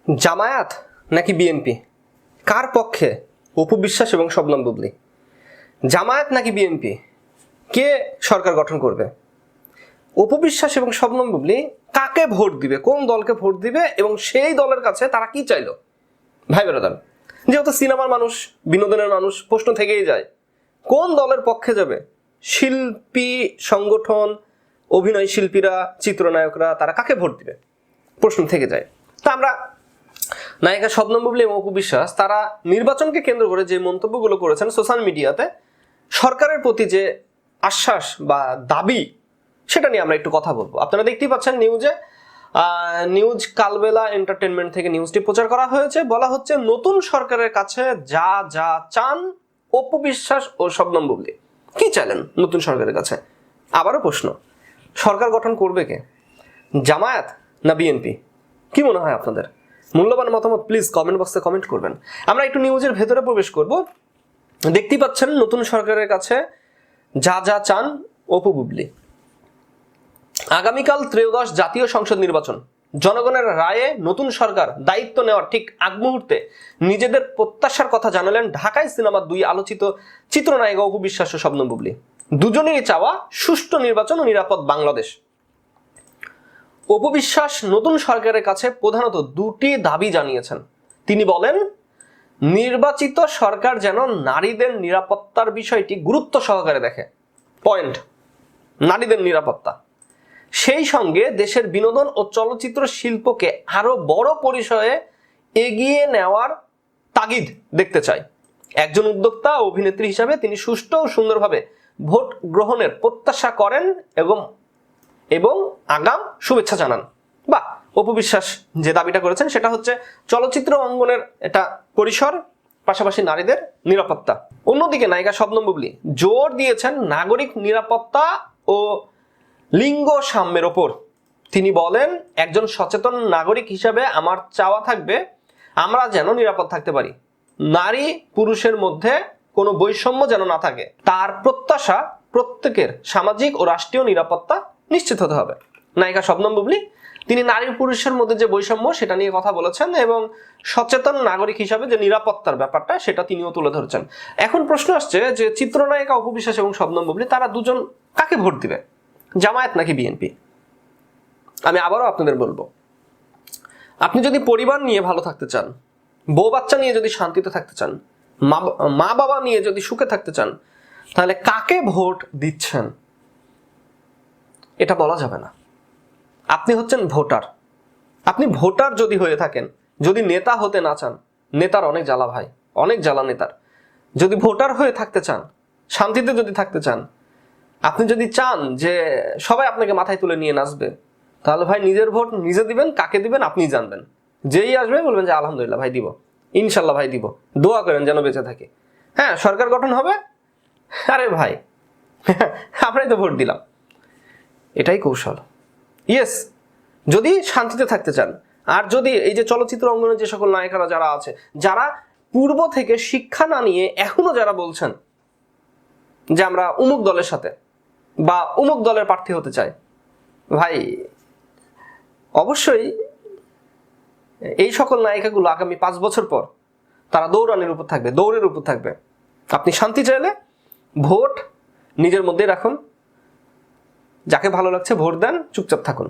জামায়াত নাকি বিএনপি, কার পক্ষে অপু বিশ্বাস এবং শবনম বুবলী? জামায়াত নাকি বিএনপি, কে সরকার গঠন করবে? অপু বিশ্বাস এবং শবনম বুবলী কাকে ভোট দিবে, কোন দলকে ভোট দিবে এবং সেই দলের কাছে তারা কি চাইলো? ভাই বেরাদার, যেহেতু সিনেমার মানুষ, বিনোদনের মানুষ, প্রশ্ন থেকেই যায় কোন দলের পক্ষে যাবে? শিল্পী সংগঠন, অভিনয় শিল্পীরা, চিত্রনায়করা, তারা কাকে ভোট দিবে প্রশ্ন থেকে যায়। তা আমরা নায়িকা শবনম বুবলী এবং অপু বিশ্বাস তারা নির্বাচনকে কেন্দ্র করে যে মন্তব্যগুলো করেছেন সোশ্যাল মিডিয়াতে, সরকারের প্রতি যে আশ্বাস বা দাবি, সেটা নিয়ে আমরা একটু কথা বলবো। আপনারা দেখতেই পাচ্ছেন নিউজ কালবেলা এন্টারটেনমেন্ট থেকে নিউজটি প্রচার করা হয়েছে। বলা হচ্ছে নতুন সরকারের কাছে যা যা চান অপু বিশ্বাস ও শবনম বুবলী। কি চাইলেন নতুন সরকারের কাছে? আবারও প্রশ্ন, সরকার গঠন করবে কে, জামায়াত না বিএনপি? কি মনে হয় আপনাদের? মূল্যবান মতামত প্লিজ কমেন্ট বক্সে কমেন্ট করবেন। আমরা একটু নিউজের ভেতরে প্রবেশ করব। দেখতেই পাচ্ছেন নতুন সরকারের কাছে যা যা চান অপু বুবলী। আগামীকাল ত্রয়োদশ জাতীয় সংসদ নির্বাচন, জনগণের রায়ে নতুন সরকার দায়িত্ব নেওয়ার ঠিক আগ মুহূর্তে নিজেদের প্রত্যাশার কথা জানালেন ঢাকায় সিনেমার দুই আলোচিত চিত্রনায়িকা অপু বিশ্বাস ও শবনম বুবলী। দুজনেরই চাওয়া সুষ্ঠু নির্বাচন ও নিরাপদ বাংলাদেশ। অপু বিশ্বাস নতুন সরকারের কাছে প্রধানত দুটি দাবি জানিয়েছেন। তিনি বলেন, নির্বাচিত সরকার যেন নারীদের নিরাপত্তার বিষয়টি গুরুত্ব সহকারে দেখে। পয়েন্ট, নারীদের নিরাপত্তা। সেই সঙ্গে দেশের বিনোদন ও চলচ্চিত্র শিল্পকে আরো বড় পরিসরে এগিয়ে নেওয়ার তাগিদ দেখতে চাই। একজন উদ্যোক্তা ও অভিনেত্রী হিসাবে তিনি সুষ্ঠু ও সুন্দরভাবে ভোট গ্রহণের প্রত্যাশা করেন এবং আগাম শুভেচ্ছা জানান। বা অপু বিশ্বাস যে দাবিটা করেছেন সেটা হচ্ছে চলচ্চিত্র অঙ্গনের এটা পরিসর, পাশাপাশি নারীদের নিরাপত্তা। অন্যদিকে নায়িকা শবনম বুবলী জোর দিয়েছেন নাগরিক নিরাপত্তা ও লিঙ্গ সাম্যের ওপর। তিনি বলেন, একজন সচেতন নাগরিক হিসাবে আমার চাওয়া থাকবে আমরা যেন নিরাপদ থাকতে পারি, নারী পুরুষের মধ্যে কোনো বৈষম্য যেন না থাকে। তার প্রত্যাশা প্রত্যেকের সামাজিক ও রাষ্ট্রীয় নিরাপত্তা নিশ্চিত হতে হবে। নায়িকা শবনম বুবলী তিনি নারী পুরুষের মধ্যে যে বৈষম্য সেটা নিয়ে কথা বলেছেন এবং সচেতন নাগরিক হিসাবে যে নিরাপত্তার ব্যাপারটা সেটা তিনিও তুলে ধরেছেন। এখন প্রশ্ন আসছে যে চিত্রনায়িকা অপু বিশ্বাস এবং শবনম বুবলী তারা দুজন কাকে ভোট দিবে, জামায়াত নাকি বিএনপি? আমি আবারও আপনাদের বলবো, আপনি যদি পরিবার নিয়ে ভালো থাকতে চান, বউ বাচ্চা নিয়ে যদি শান্তিতে থাকতে চান, মা বাবা নিয়ে যদি সুখে থাকতে চান, তাহলে কাকে ভোট দিচ্ছেন এটা বলা যাবে না। আপনি হচ্ছেন ভোটার। আপনি ভোটার যদি হয়ে থাকেন, যদি নেতা হতে না চান, নেতার অনেক জ্বালা ভাই, অনেক জ্বালা নেতার। যদি ভোটার হয়ে থাকতে চান, শান্তিতে যদি থাকতে চান, আপনি যদি চান যে সবাই আপনাকে মাথায় তুলে নিয়ে নাচবে, তাহলে ভাই নিজের ভোট নিজে দিবেন। কাকে দিবেন আপনিই জানবেন। যেই আসবে বলবেন যে আলহামদুলিল্লাহ ভাই দিব, ইনশাল্লাহ ভাই দিব, দোয়া করেন যেন বেঁচে থাকে। হ্যাঁ, সরকার গঠন হবে, আরে ভাই আমরাই তো ভোট দিলাম। এটাই কৌশল। ইয়েস, যদি শান্তিতে থাকতে চান। আর যদি এই যে চলচ্চিত্র অঙ্গনে যে সকল নায়িকারা যারা আছে, যারা পূর্ব থেকে শিক্ষা না নিয়ে এখনো যারা বলছেন যে আমরা অমুক দলের সাথে বা অমুক দলের প্রার্থী হতে চাই, ভাই অবশ্যই এই সকল নায়িকাগুলো আগামী 5 বছর পর তারা দৌড়ের উপর থাকবে। আপনি শান্তি চাইলে ভোট নিজের মধ্যে রাখুন, যাকে ভালো লাগছে ভোট দেন, চুপচাপ থাকুন।